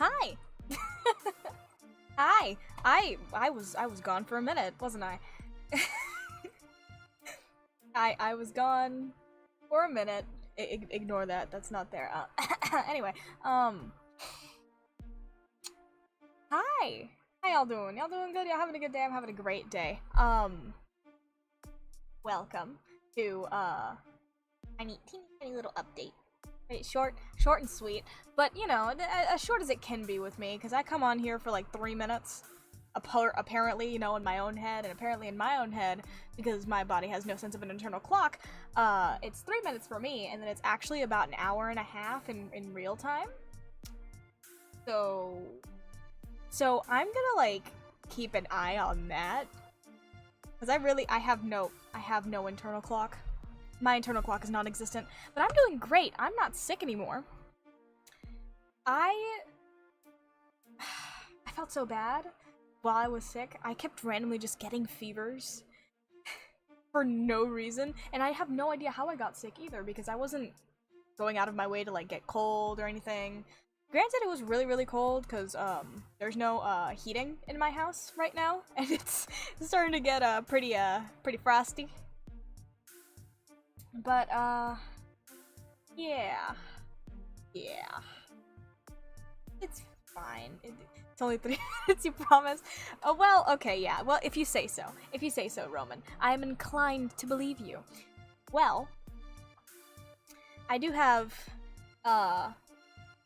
Hi. Hi. I was gone for a minute, wasn't I? I was gone for a minute. Ignore that. That's not there. Anyway, hi. How y'all doing? Y'all doing good? Y'all having a good day? I'm having a great day. Welcome to teeny little update. Right, short and sweet, but you know, as short as it can be with me, because I come on here for like 3 minutes, apparently, you know, in my own head, and apparently in my own head, because my body has no sense of an internal clock, it's 3 minutes for me, and then it's actually about an hour and a half in real time. So I'm gonna like keep an eye on that, because I have no internal clock. My internal clock is non-existent, but I'm doing great. I'm not sick anymore. I felt so bad while I was sick. I kept randomly just getting fevers for no reason, and I have no idea how I got sick either, because I wasn't going out of my way to like get cold or anything. Granted, it was really, really cold because there's no heating in my house right now, and it's starting to get pretty frosty. But, yeah. It's fine. It's only 3 minutes, you promise? Oh, well, okay, yeah. Well, if you say so. If you say so, Roman. I am inclined to believe you. Well, I do have,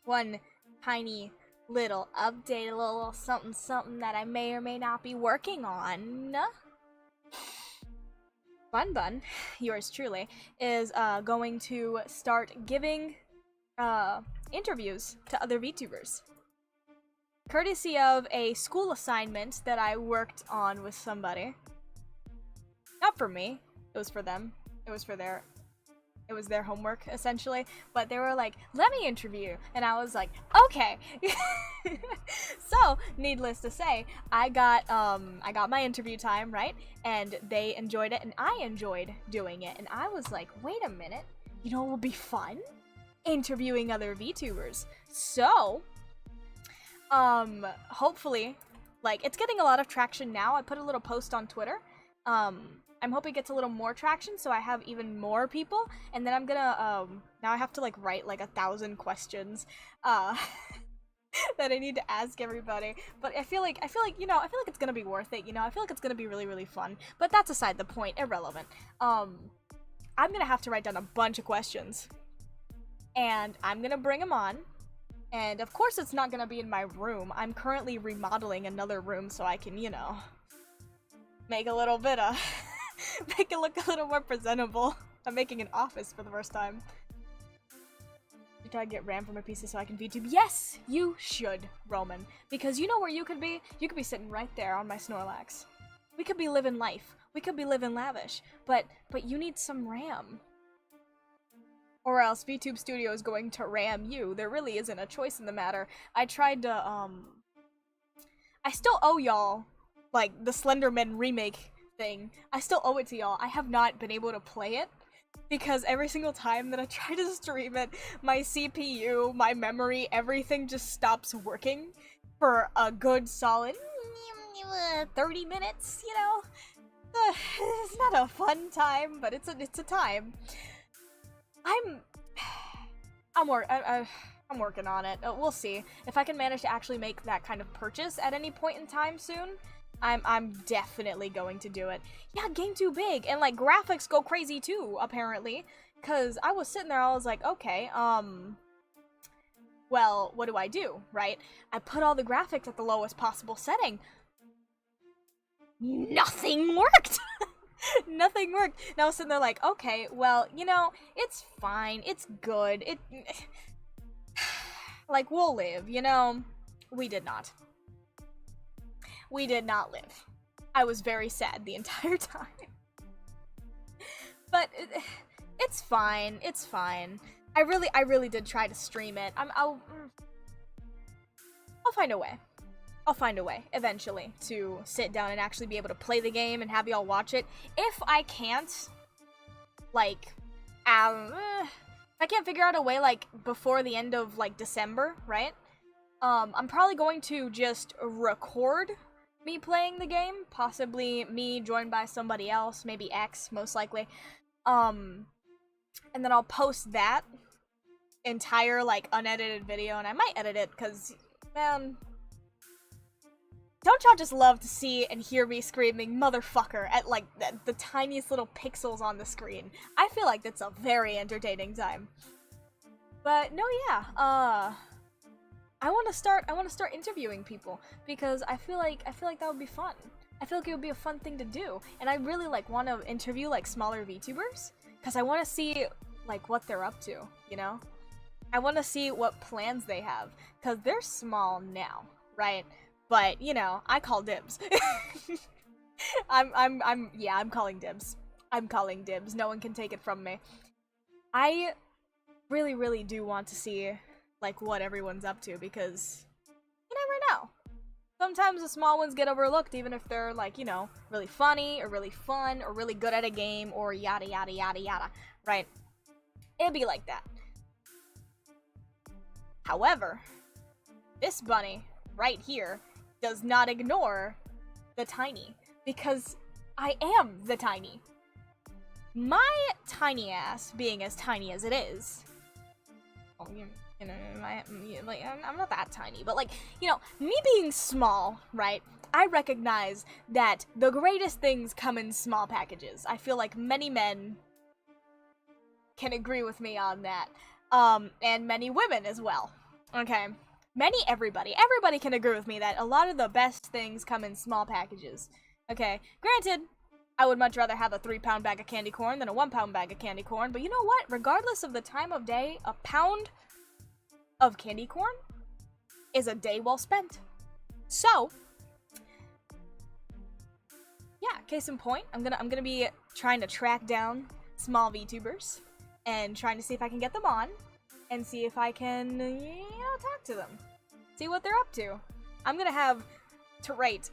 one tiny little update, a little something that I may or may not be working on. BunBun, yours truly, is going to start giving interviews to other VTubers. Courtesy of a school assignment that I worked on with somebody. Not for me, it was for them. It was their homework, essentially. But they were like, let me interview. And I was like, okay. So, needless to say, I got my interview time, right? And they enjoyed it, and I enjoyed doing it. And I was like, wait a minute. You know what will be fun? Interviewing other VTubers. So, hopefully, like, it's getting a lot of traction now. I put a little post on Twitter. I'm hoping it gets a little more traction, so I have even more people, and then I'm gonna, now I have to, like, write, like, 1,000 questions, that I need to ask everybody, but I feel like, you know, I feel like it's gonna be worth it, you know, I feel like it's gonna be really, really fun, but that's aside the point, irrelevant. I'm gonna have to write down a bunch of questions, and I'm gonna bring them on, and of course it's not gonna be in my room. I'm currently remodeling another room so I can, you know, make a little bit of make it look a little more presentable. I'm making an office for the first time. Should I get RAM from my PC so I can VTube? Yes, you should, Roman. Because you know where you could be? You could be sitting right there on my Snorlax. We could be living life. We could be living lavish. But you need some RAM. Or else VTube Studio is going to ram you. There really isn't a choice in the matter. I tried to, I still owe y'all, like, the Slenderman remake thing. I still owe it to y'all. I have not been able to play it because every single time that I try to stream it, my CPU, my memory, everything just stops working for a good solid 30 minutes, you know? It's not a fun time, but it's a time. I'm working on it. We'll see. If I can manage to actually make that kind of purchase at any point in time soon, I'm definitely going to do it. Yeah, game too big, and like graphics go crazy too, apparently. Cause I was sitting there, I was like, okay, well, what do I do, right? I put all the graphics at the lowest possible setting. Nothing worked! Nothing worked. And I was sitting there like, okay, well, you know, it's fine, it's good, like, we'll live, you know? We did not. We did not live. I was very sad the entire time. But it's fine. It's fine. I really did try to stream it. I'll find a way. I'll find a way eventually to sit down and actually be able to play the game and have y'all watch it. If I can't, like, if I can't figure out a way, like, before the end of, like, December, right? I'm probably going to just record me playing the game, possibly me joined by somebody else, maybe X, most likely. And then I'll post that entire, like, unedited video, and I might edit it, because, man, don't y'all just love to see and hear me screaming motherfucker at, like, the tiniest little pixels on the screen? I feel like that's a very entertaining time. But, no, yeah, I want to start interviewing people, because I feel like that would be fun. I feel like it would be a fun thing to do, and I really, like, want to interview, like, smaller VTubers, because I want to see, like, what they're up to, you know? I want to see what plans they have, because they're small now, right? But, you know, I call dibs. I'm calling dibs. I'm calling dibs. No one can take it from me. I really, really do want to see, like, what everyone's up to, because you never know. Sometimes the small ones get overlooked, even if they're, like, you know, really funny, or really fun, or really good at a game, or yada yada yada yada, right? It'd be like that. However, this bunny, right here, does not ignore the tiny, because I am the tiny. My tiny ass, being as tiny as it is, you know, like, I'm not that tiny, but, like, you know, me being small, right, I recognize that the greatest things come in small packages. I feel like many men can agree with me on that, and many women as well, okay? Everybody can agree with me that a lot of the best things come in small packages, okay? Granted, I would much rather have a 3-pound bag of candy corn than a 1-pound bag of candy corn, but you know what? Regardless of the time of day, a pound of candy corn is a day well spent. So, yeah, case in point, I'm gonna be trying to track down small VTubers and trying to see if I can get them on and see if I can, you know, talk to them. See what they're up to. I'm gonna have to write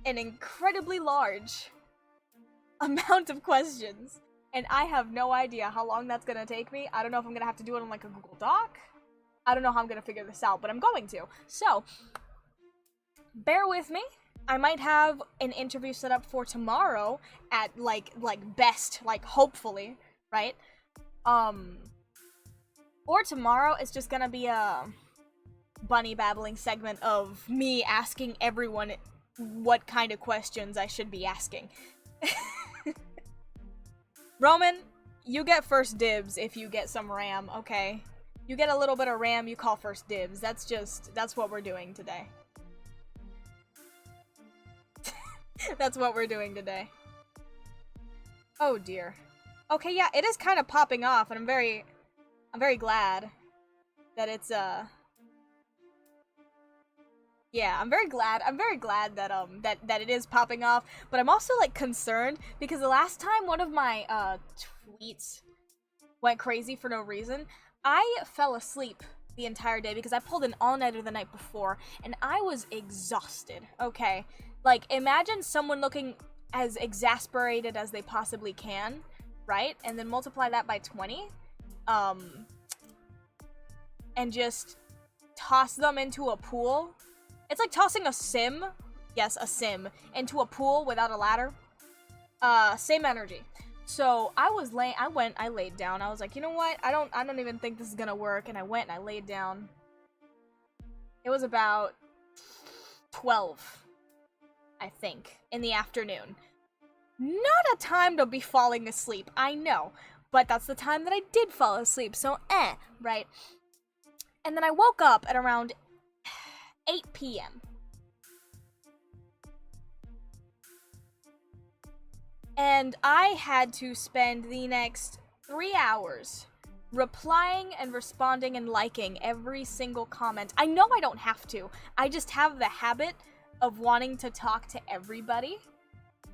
an incredibly large amount of questions, and I have no idea how long that's gonna take me. I don't know if I'm gonna have to do it on, like, a Google Doc. I don't know how I'm gonna figure this out, but I'm going to. So, bear with me. I might have an interview set up for tomorrow at, like best, like, hopefully, right? Or tomorrow it's just gonna be a bunny babbling segment of me asking everyone what kind of questions I should be asking. Roman, you get first dibs if you get some RAM, okay? You get a little bit of RAM, you call first dibs. That's what we're doing today. That's what we're doing today. Oh dear. Okay, yeah, it is kind of popping off, and I'm very glad that it's, yeah, I'm very glad that, that it is popping off, but I'm also, like, concerned, because the last time one of my, tweets went crazy for no reason, I fell asleep the entire day because I pulled an all-nighter the night before, and I was exhausted, okay? Like, imagine someone looking as exasperated as they possibly can, right? And then multiply that by 20, and just toss them into a pool. It's like tossing a sim, yes, a sim, into a pool without a ladder. Same energy. So I laid down. I was like, you know what? I don't even think this is gonna work. And I went and I laid down. It was about 12, I think, in the afternoon. Not a time to be falling asleep, I know. But that's the time that I did fall asleep, so right? And then I woke up at around 8 p.m. And I had to spend the next 3 hours replying and responding and liking every single comment. I know I don't have to. I just have the habit of wanting to talk to everybody,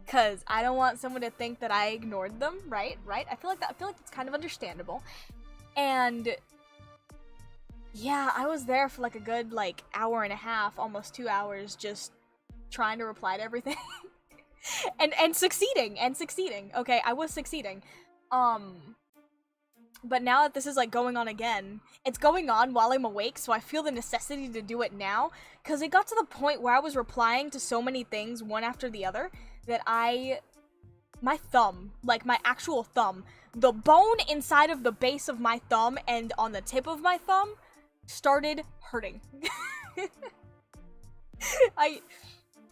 because I don't want someone to think that I ignored them, right? I feel like that's kind of understandable. And yeah, I was there for like a good, like, hour and a half, almost 2 hours, just trying to reply to everything. and succeeding, okay? I was succeeding. But now that this is like going on again, it's going on while I'm awake, so I feel the necessity to do it now. Cause it got to the point where I was replying to so many things one after the other that my thumb, like my actual thumb, the bone inside of the base of my thumb and on the tip of my thumb started hurting. I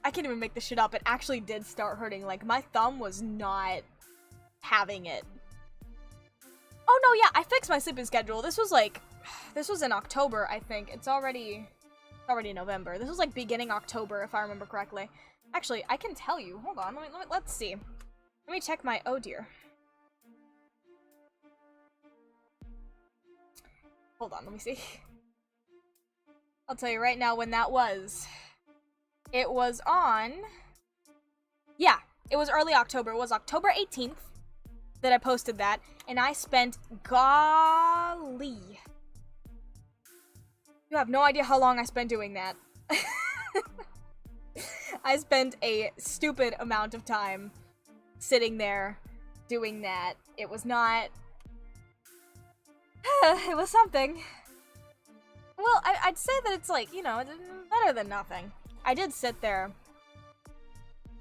can't even make this shit up. It actually did start hurting. Like, my thumb was not having it. Oh no, yeah, I fixed my sleeping schedule. This was in October, I think. It's already November. This was like beginning October, if I remember correctly. Actually, I can tell you. Hold on, let's see. Let me check my, oh dear. Hold on, let me see. I'll tell you right now when that was. It was on... Yeah, it was early October. It was October 18th that I posted that, and I spent, golly, you have no idea how long I spent doing that. I spent a stupid amount of time sitting there doing that. It was not... it was something. Well, I'd say that it's like, you know, better than nothing. I did sit there,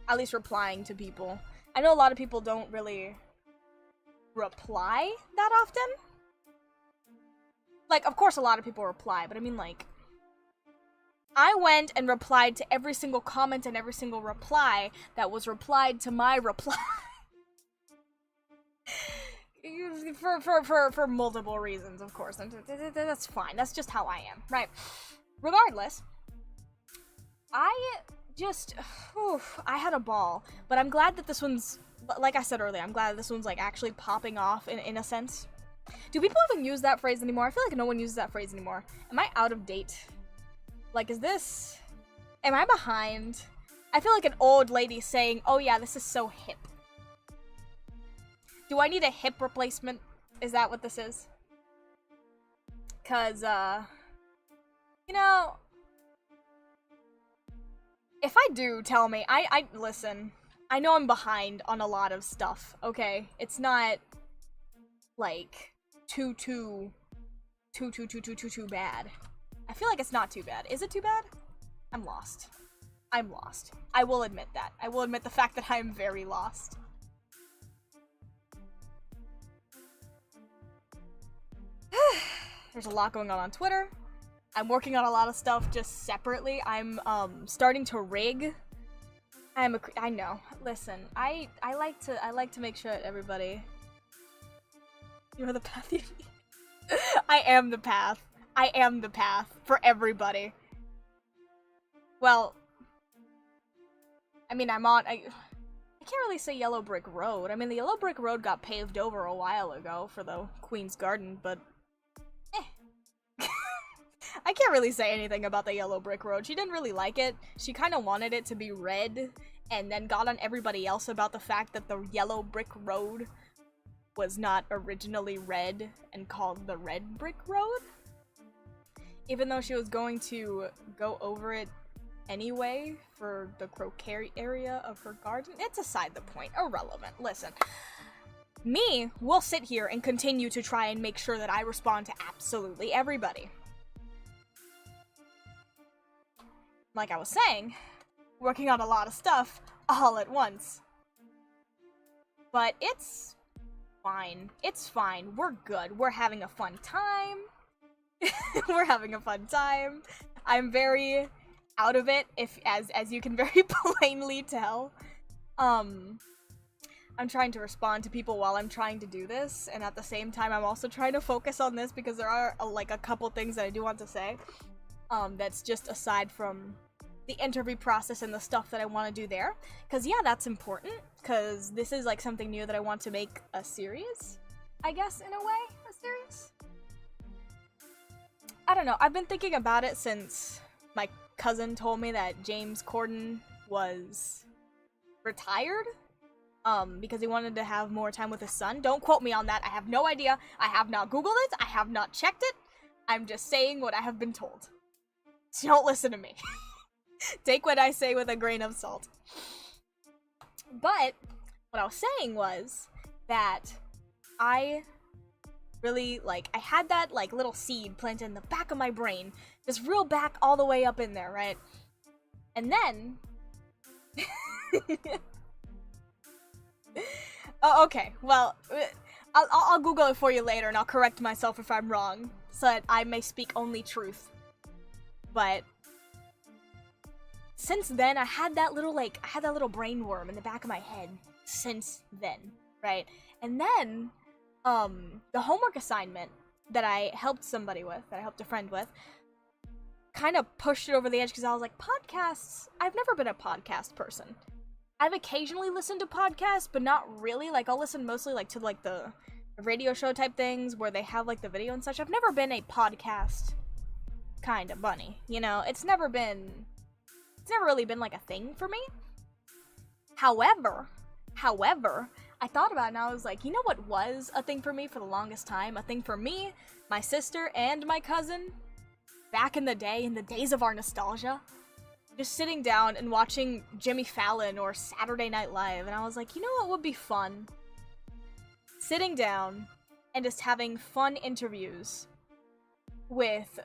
at least replying to people. I know a lot of people don't really reply that often. Like, of course a lot of people reply, but I mean, like, I went and replied to every single comment and every single reply that was replied to my reply. for multiple reasons, of course. That's fine. That's just how I am, right? Regardless, I just, I had a ball, but I'm glad that this one's, like I said earlier, I'm glad that this one's like actually popping off in a sense. Do people even use that phrase anymore? I feel like no one uses that phrase anymore. Am I out of date? Like, am I behind? I feel like an old lady saying, oh yeah, this is so hip. Do I need a hip replacement? Is that what this is? Cause, you know, if I do, tell me. Listen, I know I'm behind on a lot of stuff, okay? It's not, like, too bad. I feel like it's not too bad. Is it too bad? I'm lost. I'm lost. I will admit that. I will admit the fact that I am very lost. There's a lot going on Twitter. I'm working on a lot of stuff just separately. I'm starting to rig. I know. Listen, I like to make sure that everybody. You're the path you need. I am the path. I am the path for everybody. Well, I mean, I can't really say Yellow Brick Road. I mean, the Yellow Brick Road got paved over a while ago for the Queen's Garden, but I can't really say anything about the Yellow Brick Road. She didn't really like it. She kind of wanted it to be red, and then got on everybody else about the fact that the Yellow Brick Road was not originally red and called the Red Brick Road. Even though she was going to go over it anyway for the croquet area of her garden. It's aside the point. Irrelevant. Listen. Me will sit here and continue to try and make sure that I respond to absolutely everybody. Like I was saying, working on a lot of stuff all at once. But it's fine. It's fine. We're good. We're having a fun time. We're having a fun time. I'm very out of it, as you can very plainly tell. I'm trying to respond to people while I'm trying to do this, and at the same time I'm also trying to focus on this because there are like a couple things that I do want to say. That's just aside from the interview process and the stuff that I want to do there. Because, yeah, that's important. Because this is, like, something new that I want to make a series. I guess, in a way, a series? I don't know. I've been thinking about it since my cousin told me that James Corden was retired. Because he wanted to have more time with his son. Don't quote me on that. I have no idea. I have not Googled it. I have not checked it. I'm just saying what I have been told. So don't listen to me. Take what I say with a grain of salt. But what I was saying was that I really, like, I had that, like, little seed planted in the back of my brain. Just real back all the way up in there, right? And then... oh, okay, well, I'll Google it for you later and I'll correct myself if I'm wrong, so that I may speak only truth. But since then, I had that little brain worm in the back of my head since then, right? And then, the homework assignment that I helped somebody with, that I helped a friend with, kind of pushed it over the edge because I was like, podcasts, I've never been a podcast person. I've occasionally listened to podcasts, but not really. Like, I'll listen mostly, like, to, like, the radio show type things where they have, like, the video and such. I've never been a podcast kind of bunny, you know? It's never really been, like, a thing for me. However, I thought about it and I was like, you know what was a thing for me for the longest time? A thing for me, my sister, and my cousin, back in the day, in the days of our nostalgia? Just sitting down and watching Jimmy Fallon or Saturday Night Live, and I was like, you know what would be fun? Sitting down and just having fun interviews with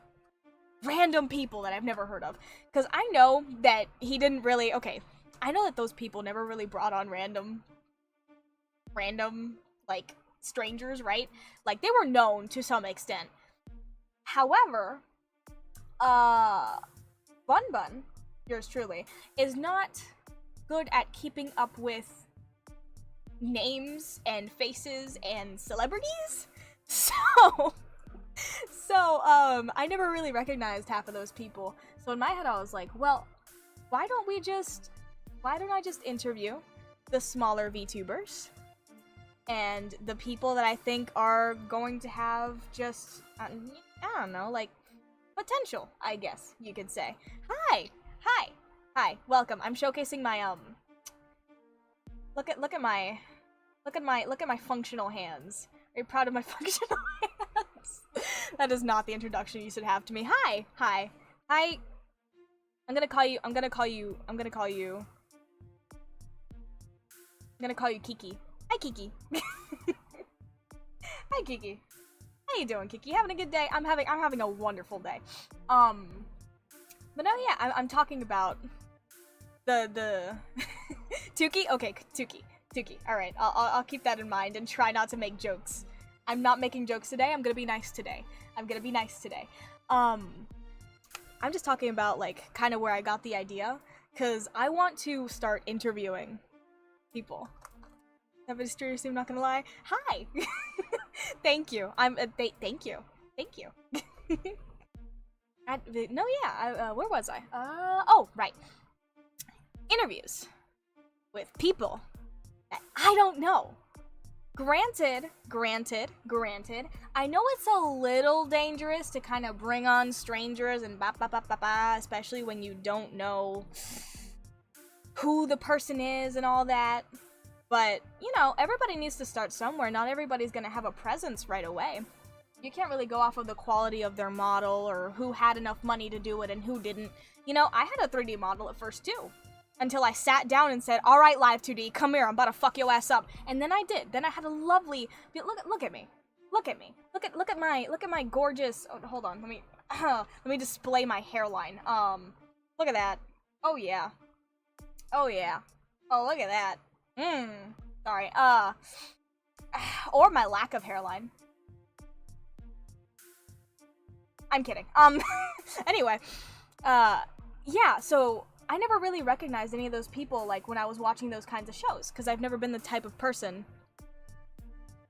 random people that I've never heard of. Because I know that he didn't really, okay, I know that those people never really brought on random, like, strangers, right? Like, they were known to some extent. However, BunBun, yours truly, is not good at keeping up with names and faces and celebrities. So I never really recognized half of those people. So in my head I was like, well, why don't I just interview the smaller VTubers and the people that I think are going to have just, I don't know, like, potential, I guess you could say. Hi, welcome. I'm showcasing my, look at my functional hands. Are you proud of my functional hands? That is not the introduction you should have to me. Hi. I'm gonna call you Kiki. Hi, Kiki. Hi, Kiki. How you doing, Kiki? Having a good day? I'm having a wonderful day. But no, yeah, I'm talking about the Tuki? Okay, Tuki. Alright, I'll keep that in mind and try not to make jokes. I'm not making jokes today, I'm gonna be nice today. I'm just talking about, like, kind of where I got the idea, because I want to start interviewing people. That was seriously, I'm not gonna lie. Hi! Thank you. Thank you. Where was I? Oh, right. Interviews with people that I don't know. Granted, I know it's a little dangerous to kind of bring on strangers and especially when you don't know who the person is and all that. But, you know, everybody needs to start somewhere. Not everybody's gonna have a presence right away. You can't really go off of the quality of their model or who had enough money to do it and who didn't. You know, I had a 3D model at first too. Until I sat down and said, alright, Live 2D, come here, I'm about to fuck your ass up. And then I did. Then I had a lovely, look at me. Look at my gorgeous, oh, hold on, let me display my hairline. Look at that. Oh yeah. Oh, look at that. Sorry, or my lack of hairline. I'm kidding. Anyway, yeah, so I never really recognized any of those people, like, when I was watching those kinds of shows, because I've never been the type of person.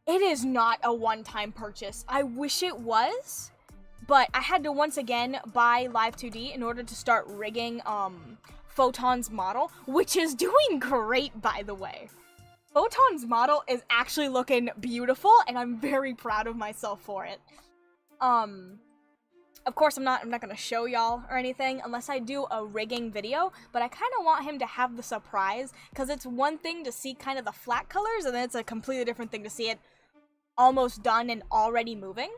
It is not a one-time purchase. I wish it was, but I had to once again buy Live 2D in order to start rigging, Photon's model, which is doing great, by the way. Photon's model is actually looking beautiful, and I'm very proud of myself for it. Of course, I'm not gonna show y'all or anything unless I do a rigging video, but I kind of want him to have the surprise, because it's one thing to see kind of the flat colors, and then it's a completely different thing to see it almost done and already moving.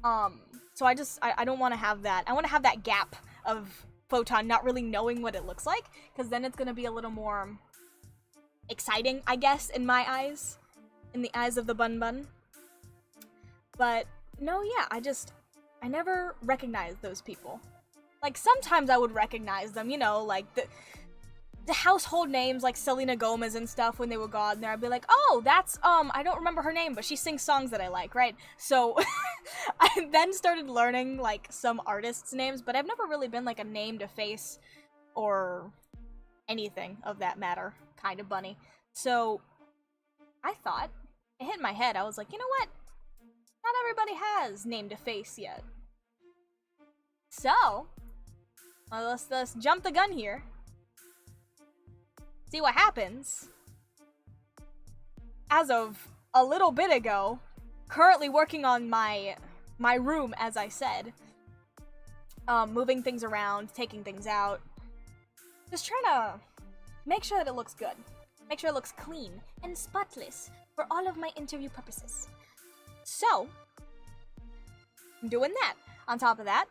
So I don't want to have that. I want to have that gap of Photon not really knowing what it looks like, because then it's gonna be a little more exciting, I guess, in my eyes, in the eyes of the BunBun. But no, yeah, I never recognized those people. Like, sometimes I would recognize them, you know, like the household names like Selena Gomez and stuff. When they would go on there, I'd be like, oh, that's I don't remember her name, but she sings songs that I like, right? So I then started learning like some artists' names, but I've never really been like a name to face or anything of that matter kind of bunny. So I thought, it hit my head, I was like, you know what, not everybody has name to face yet. So let's jump the gun here, see what happens. As of a little bit ago, currently working on my room, as I said. Moving things around, taking things out. Just trying to make sure that it looks good. Make sure it looks clean and spotless for all of my interview purposes. So, I'm doing that. On top of that,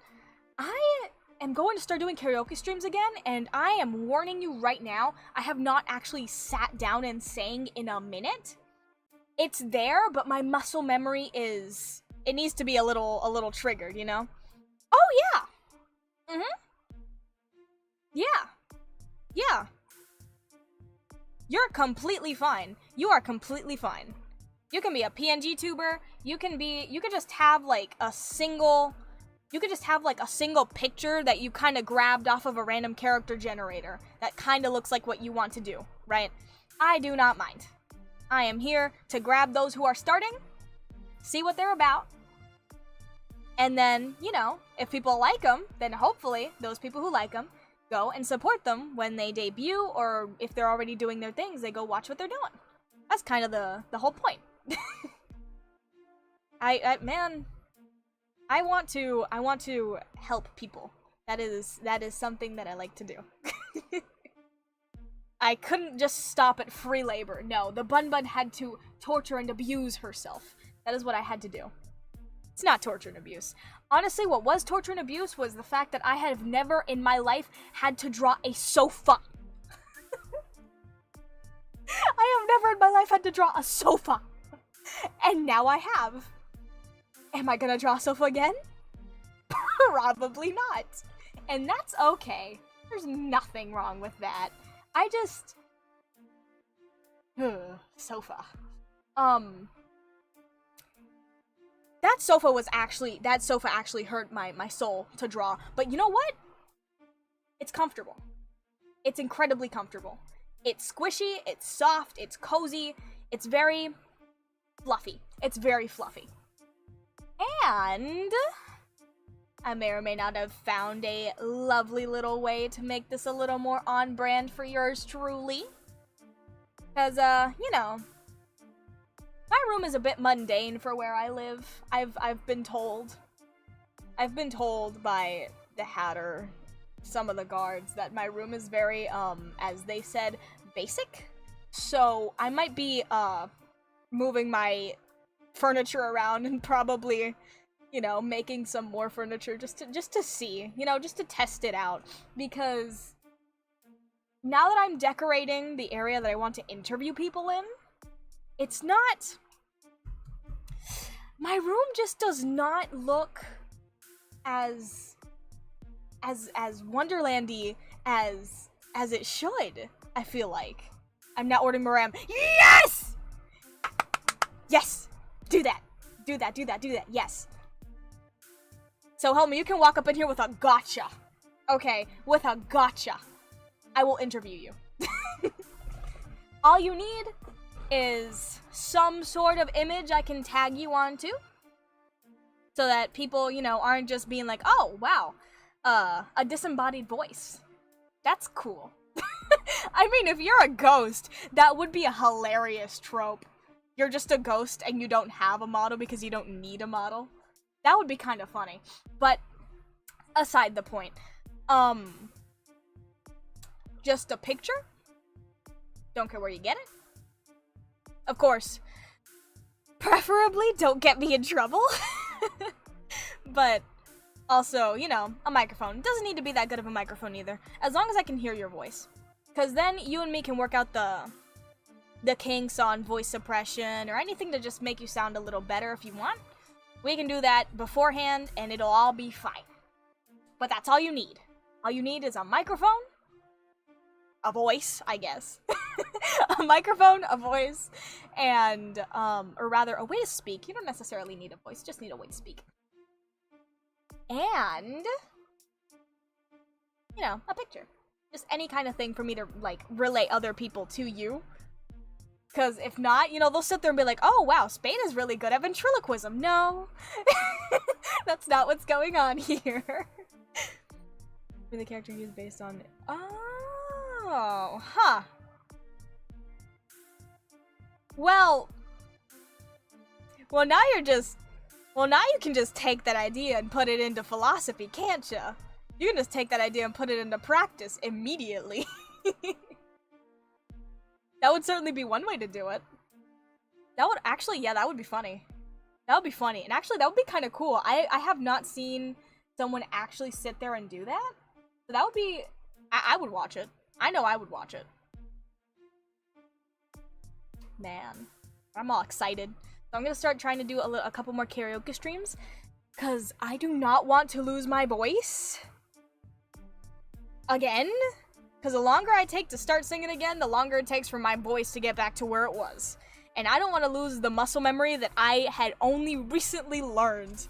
I am going to start doing karaoke streams again, and I am warning you right now, I have not actually sat down and sang in a minute. It's there, but my muscle memory is... it needs to be a little triggered, you know? Oh, yeah! Yeah. Yeah. You're completely fine. You are completely fine. You can be a PNG tuber, you could just have like a single picture that you kind of grabbed off of a random character generator that kind of looks like what you want to do, right? I do not mind. I am here to grab those who are starting, see what they're about, and then, you know, if people like them, then hopefully those people who like them go and support them when they debut, or if they're already doing their things, they go watch what they're doing. That's kind of the whole point. Man, I want to help people. That is something that I like to do. I couldn't just stop at free labor. No, the BunBun had to torture and abuse herself. That is what I had to do. It's not torture and abuse. Honestly, what was torture and abuse was the fact that I have never in my life had to draw a sofa. I have never in my life had to draw a sofa. And now I have. Am I gonna draw a sofa again? Probably not. And that's okay. There's nothing wrong with that. I just... sofa. That sofa actually hurt my soul to draw. But you know what? It's comfortable. It's incredibly comfortable. It's squishy, it's soft, it's cozy, it's very fluffy. It's very fluffy. And I may or may not have found a lovely little way to make this a little more on brand for yours truly. Because, you know, my room is a bit mundane for where I live. I've been told. I've been told by the Hatter, some of the guards, that my room is very, as they said, basic. So I might be, moving my furniture around and probably, you know, making some more furniture just to see, you know, just to test it out. Because now that I'm decorating the area that I want to interview people in, it's not... my room just does not look as Wonderlandy as it should, I feel like. I'm now ordering Maram. Yes! Yes! Do that. Do that, do that, do that. Yes. So, Helma, you can walk up in here with a gotcha. Okay, with a gotcha. I will interview you. All you need is some sort of image I can tag you onto, so that people, you know, aren't just being like, oh, wow, a disembodied voice. That's cool. I mean, if you're a ghost, that would be a hilarious trope. You're just a ghost and you don't have a model because you don't need a model. That would be kind of funny. But aside the point, just a picture? Don't care where you get it. Of course, preferably don't get me in trouble. But also, you know, a microphone. It doesn't need to be that good of a microphone either, as long as I can hear your voice. Because then you and me can work out the kinks on voice suppression or anything to just make you sound a little better if you want. We can do that beforehand, and it'll all be fine. But that's all you need. All you need is a microphone, a voice, I guess. A microphone, a voice, and, or rather, a way to speak. You don't necessarily need a voice, just need a way to speak. And, you know, a picture. Just any kind of thing for me to, like, relate other people to you. Because if not, you know, they'll sit there and be like, oh, wow, Spain is really good at ventriloquism. No. That's not what's going on here. The character he is based on... Oh, huh. Well, now you're just... Well, now you can just take that idea and put it into philosophy, can't ya? You can just take that idea and put it into practice immediately. That would certainly be one way to do it. That would actually, yeah, that would be funny. That would be funny. And actually, that would be kind of cool. I have not seen someone actually sit there and do that. So that would be... I would watch it. I know I would watch it. Man. I'm all excited. So I'm gonna start trying to do a couple more karaoke streams. Because I do not want to lose my voice. Again. Because the longer I take to start singing again, the longer it takes for my voice to get back to where it was. And I don't want to lose the muscle memory that I had only recently learned.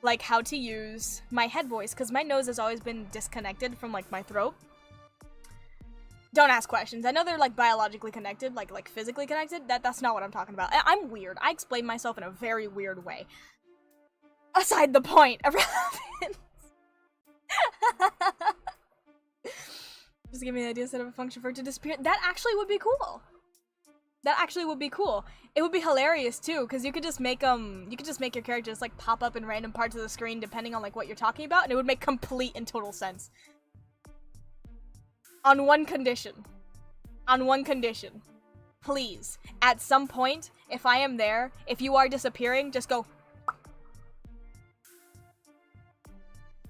Like, how to use my head voice. Because my nose has always been disconnected from, like, my throat. Don't ask questions. I know they're, like, biologically connected. Like physically connected. That's not what I'm talking about. I'm weird. I explain myself in a very weird way. Aside the point of relevance. Just give me the idea, set up a function for it to disappear. That actually would be cool. That actually would be cool. It would be hilarious too, because you could just make your character just like pop up in random parts of the screen depending on like what you're talking about, and it would make complete and total sense. On one condition. On one condition. Please, at some point, if I am there, if you are disappearing, just go.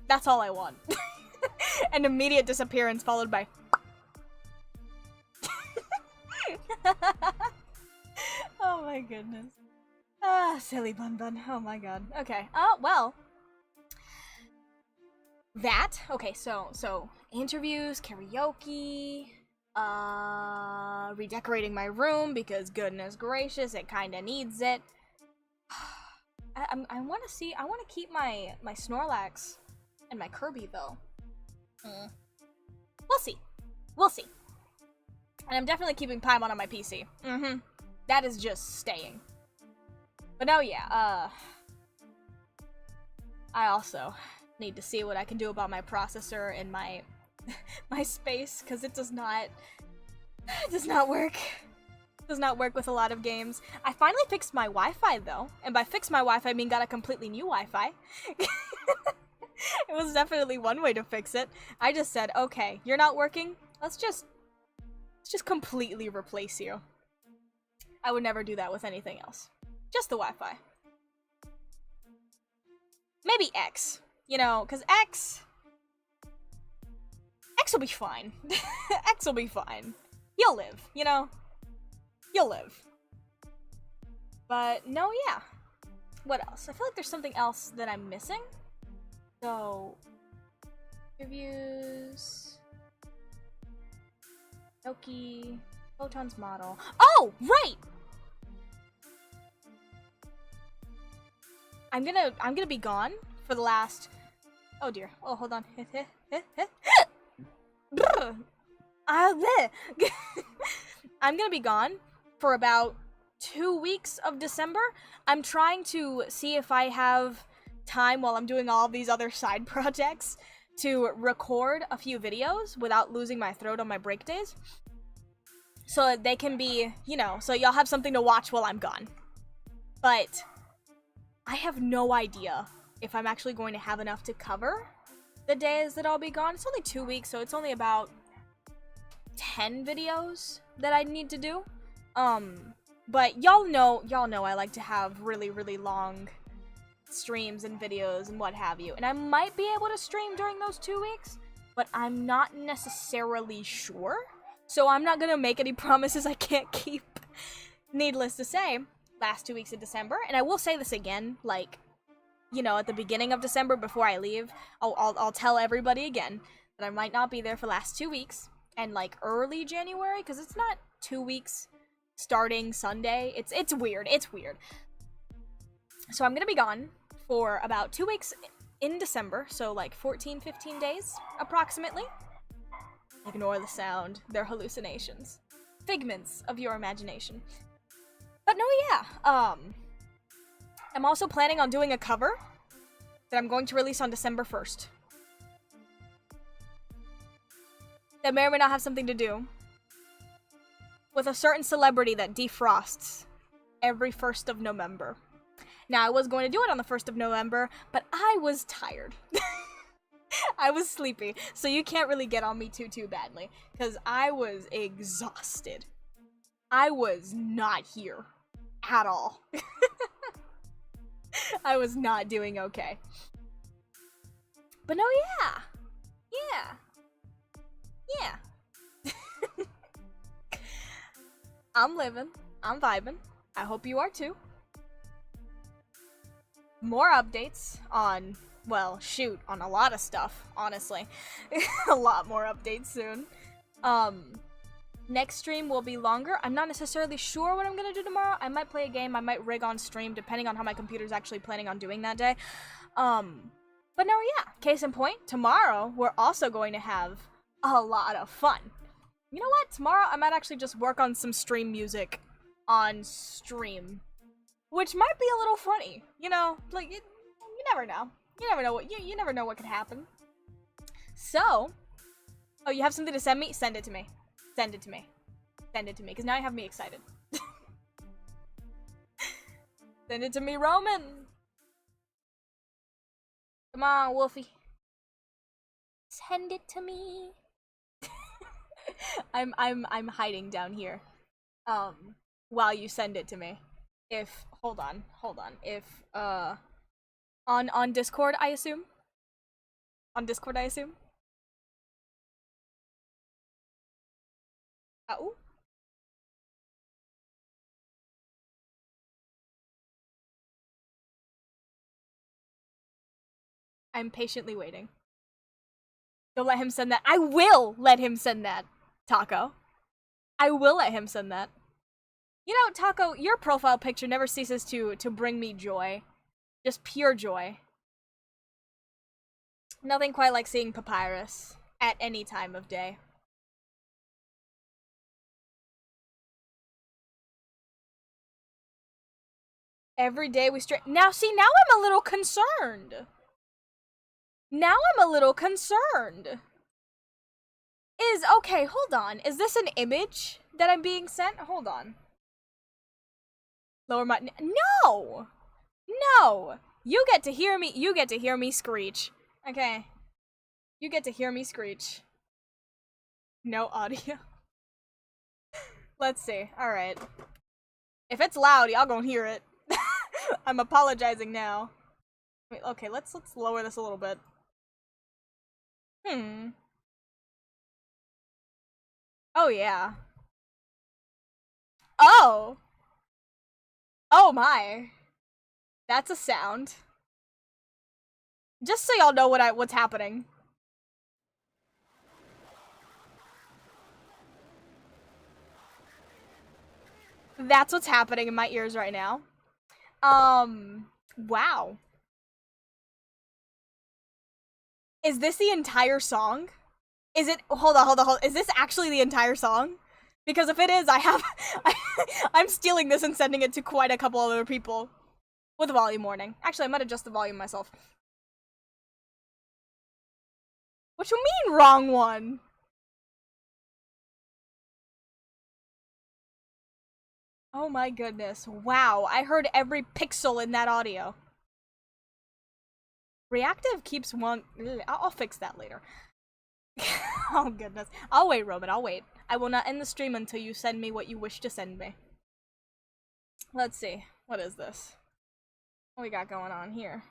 That's all I want. An immediate disappearance followed by... Oh my goodness. Ah, silly BunBun. Oh my god. Okay. Well. That. Okay, so interviews, karaoke, redecorating my room because goodness gracious, it kinda needs it. I want to keep my Snorlax and my Kirby though. We'll see. We'll see. And I'm definitely keeping Paimon on my PC. That is just staying. But no, yeah, I also need to see what I can do about my processor and my my space, because it does not work. It does not work with a lot of games. I finally fixed my Wi-Fi though, and by fix my Wi-Fi I mean got a completely new Wi-Fi. It was definitely one way to fix it. I just said, okay, you're not working, let's just completely replace you. I would never do that with anything else. Just the Wi-Fi. Maybe X, you know, because X will be fine. X will be fine. You'll live, you know? You'll live. But, no, yeah. What else? I feel like there's something else that I'm missing. So, reviews, Doki, Photon's model. Oh, right! I'm gonna be gone for the last... Oh dear. Oh, hold on. I'm gonna be gone for about 2 weeks of December. I'm trying to see if I have time while I'm doing all these other side projects to record a few videos without losing my throat on my break days. So that they can be, you know, so y'all have something to watch while I'm gone. But I have no idea if I'm actually going to have enough to cover the days that I'll be gone. It's only 2 weeks, so it's only about 10 videos that I need to do. But y'all know I like to have really, really long streams and videos and what have you. And I might be able to stream during those 2 weeks, but I'm not necessarily sure. So I'm not gonna make any promises I can't keep. Needless to say, last 2 weeks of December, and I will say this again, like, you know, at the beginning of December before I leave, I'll tell everybody again that I might not be there for the last 2 weeks, and like early January, because it's not 2 weeks starting Sunday. It's weird. It's weird. So I'm gonna be gone for about 2 weeks in December, so like 14, 15 days approximately. Ignore the sound. They're hallucinations. Figments of your imagination. But no, yeah. I'm also planning on doing a cover that I'm going to release on December 1st. That may or may not have something to do with a certain celebrity that defrosts every 1st of November. Now, I was going to do it on the 1st of November, but I was tired. I was sleepy, so you can't really get on me too badly, because I was exhausted. I was not here at all. I was not doing okay. But no, yeah. I'm living. I'm vibing. I hope you are too. More updates on, well, shoot, on a lot of stuff, honestly. A lot more updates soon. Next stream will be longer. I'm not necessarily sure what I'm gonna do tomorrow. I might play a game, I might rig on stream, depending on how my computer's actually planning on doing that day. But no, yeah, case in point, tomorrow we're also going to have a lot of fun. You know what? Tomorrow I might actually just work on some stream music on stream, which might be a little funny. You know, like you never know. You never know what you never know what could happen. So, oh, you have something to send me? Send it to me. Send it to me. Send it to me, because now you have me excited. Send it to me, Roman. Come on, Wolfie. Send it to me. I'm hiding down here. While you send it to me. If hold on. If on Discord, I assume. On Discord, I assume. Oh. I'm patiently waiting. Don't let him send that. I will let him send that, Taco. I will let him send that. You know, Taco, your profile picture never ceases to bring me joy. Just pure joy. Nothing quite like seeing Papyrus at any time of day. Every day we now I'm a little concerned. Now I'm a little concerned. Okay, hold on. Is this an image that I'm being sent? Hold on. Lower my no! No! You get to hear me screech. Okay. You get to hear me screech. No audio. Let's see. Alright. If it's loud, y'all gonna hear it. I'm apologizing now. Wait, okay, let's lower this a little bit. Oh, yeah. Oh! Oh my. That's a sound. Just so y'all know what's happening. That's what's happening in my ears right now. Wow. Is this the entire song? Is it? Hold on. Is this actually the entire song? Because if it is, I'm stealing this and sending it to quite a couple other people. With volume warning. Actually, I might adjust the volume myself. What you mean, wrong one? Oh my goodness. Wow, I heard every pixel in that audio. Reactive keeps one... I'll fix that later. Oh goodness. I'll wait, Roman, I'll wait. I will not end the stream until you send me what you wish to send me. Let's see. What is this? What we got going on here?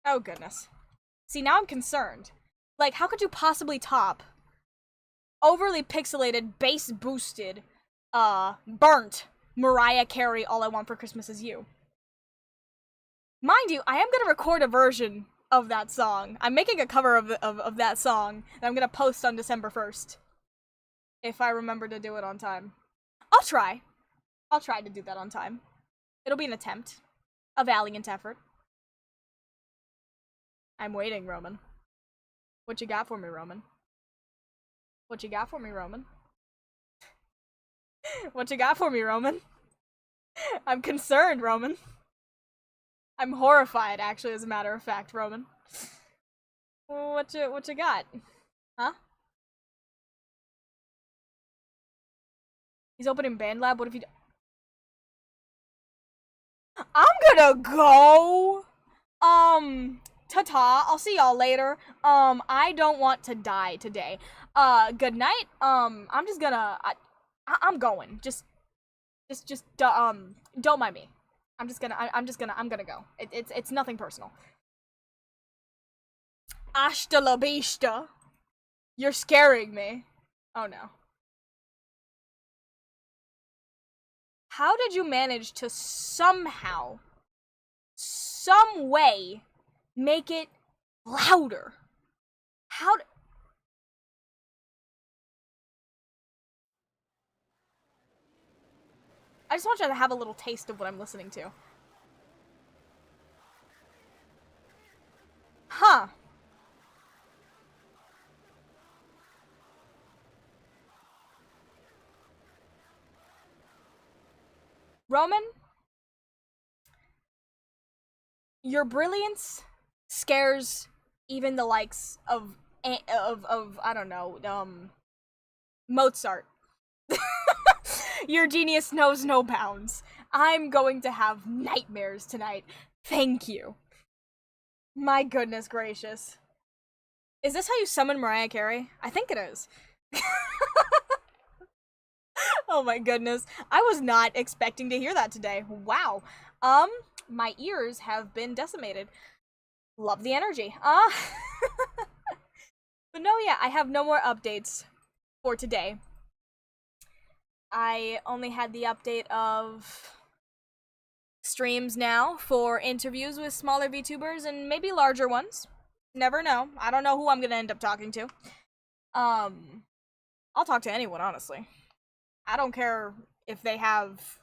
Oh goodness. See, now I'm concerned. Like, how could you possibly top overly pixelated, bass boosted, burnt Mariah Carey All I Want for Christmas Is You. Mind you, I am gonna record a version of that song. I'm making a cover of that song that I'm gonna post on December 1st. If I remember to do it on time. I'll try. I'll try to do that on time. It'll be an attempt. A valiant effort. I'm waiting, Roman. What you got for me, Roman? What you got for me, Roman? What you got for me, Roman? I'm concerned, Roman. I'm horrified, actually, as a matter of fact, Roman. What you got? Huh? He's opening Band Lab, what if he I'm gonna go! Ta-ta, I'll see y'all later. I don't want to die today. Good night. I'm just gonna, I'm going. Just, don't mind me. I'm gonna go. It's nothing personal. Hasta la vista. You're scaring me. Oh no. How did you manage to somehow, some way, make it louder? I just want you to have a little taste of what I'm listening to. Huh. Roman, your brilliance scares even the likes of I don't know, Mozart. Your genius knows no bounds. I'm going to have nightmares tonight. Thank you. My goodness gracious. Is this how you summon Mariah Carey? I think it is. Oh my goodness. I was not expecting to hear that today. Wow. My ears have been decimated. Love the energy. But no, yeah, I have no more updates for today. I only had the update of streams now for interviews with smaller VTubers and maybe larger ones. Never know. I don't know who I'm gonna end up talking to. I'll talk to anyone, honestly. I don't care if they have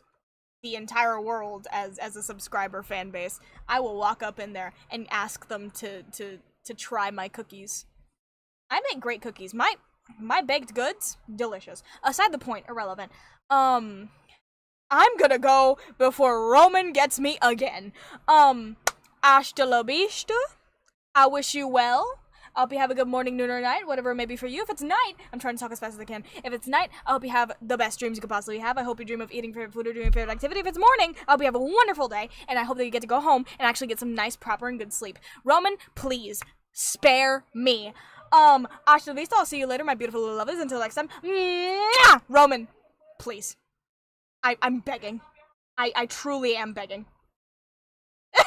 the entire world as a subscriber fan base. I will walk up in there and ask them to try my cookies. I make great cookies. My baked goods, delicious. Aside the point, irrelevant. I'm gonna go before Roman gets me again. Hasta la vista. I wish you well. I hope you have a good morning, noon, or night, whatever it may be for you. If it's night, I'm trying to talk as fast as I can. If it's night, I hope you have the best dreams you could possibly have. I hope you dream of eating favorite food or doing favorite activity. If it's morning, I hope you have a wonderful day, and I hope that you get to go home and actually get some nice, proper, and good sleep. Roman, please, spare me. Hasta la vista, I'll see you later, my beautiful little lovers. Until next time, Roman, please. I'm begging. I truly am begging.